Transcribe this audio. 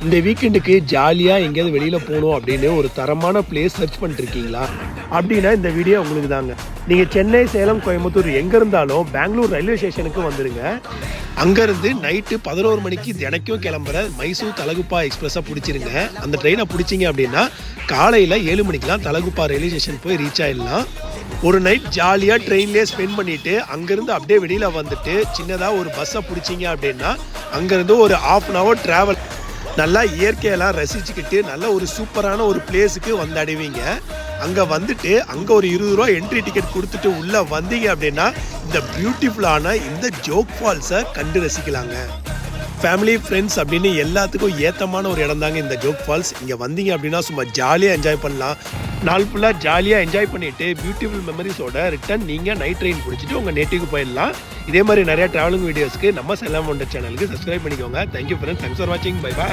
இந்த வீக்கெண்டுக்கு ஜாலியாக எங்கேயாவது வெளியில் போகணும் அப்படின்னு ஒரு தரமான பிளேஸ் சர்ச் பண்ணிருக்கீங்களா? அப்படின்னா இந்த வீடியோ உங்களுக்கு தாங்க. நீங்கள் சென்னை, சேலம், கோயம்புத்தூர் எங்கே இருந்தாலும் பெங்களூர் ரயில்வே ஸ்டேஷனுக்கு வந்துடுங்க. அங்கேருந்து நைட்டு 11 மணிக்கு தினைக்கும் கிளம்புற மைசூர் தலகுப்பா எக்ஸ்பிரஸை பிடிச்சிருங்க. அந்த ட்ரெயினை பிடிச்சிங்க அப்படின்னா காலையில் 7 மணிக்கெலாம் தலகுப்பா ரயில்வே ஸ்டேஷன் போய் ரீச் ஆகிடலாம். ஒரு நைட் ஜாலியாக ட்ரெயின்லேயே ஸ்பெண்ட் பண்ணிவிட்டு அங்கேருந்து அப்படியே வெளியில் வந்துட்டு சின்னதாக ஒரு பஸ்ஸை பிடிச்சிங்க அப்படின்னா அங்கேருந்து ஒரு 1/2 hour ட்ராவல் நல்லா இயற்கையெல்லாம் ரசிச்சுக்கிட்டு நல்ல ஒரு சூப்பரான ஒரு பிளேஸுக்கு வந்து அடைவீங்க. அங்கே வந்துட்டு அங்கே ஒரு 20 ரூபா என்ட்ரி டிக்கெட் கொடுத்துட்டு உள்ளே வந்தீங்க அப்படின்னா இந்த பியூட்டிஃபுல்லான இந்த ஜோக் ஃபால்ஸை கண்டு ரசிக்கலாங்க. ஃபேமிலி, ஃப்ரெண்ட்ஸ் அப்படின்னு எல்லாத்துக்கும் ஏற்றமான ஒரு இடம் தாங்க இந்த ஜோக் ஃபால்ஸ். இங்கே வந்தீங்க அப்படின்னா சும்மா ஜாலியாக என்ஜாய் பண்ணலாம். நாள் ஃபுல்லாக ஜாலியாக என்ஜாய் பண்ணிவிட்டு பியூட்டிஃபுல் மெமரிஸோட ரிட்டன் நீங்கள் நைட் ட்ரெயின் பிடிச்சிட்டு உங்கள் நேட்டிவ்க்கு போயிடலாம். இதே மாதிரி நிறையா ட்ராவலிங் வீடியோஸ்க்கு நம்ம செல்லம் ஒண்டர் சேனலுக்கு சப்ஸ்கிரைப் பண்ணிக்கோங்க. தேங்க்யூ ஃப்ரெண்ட்ஸ், தேங்க்ஸ் ஃபார் வாட்சிங். Bye bye.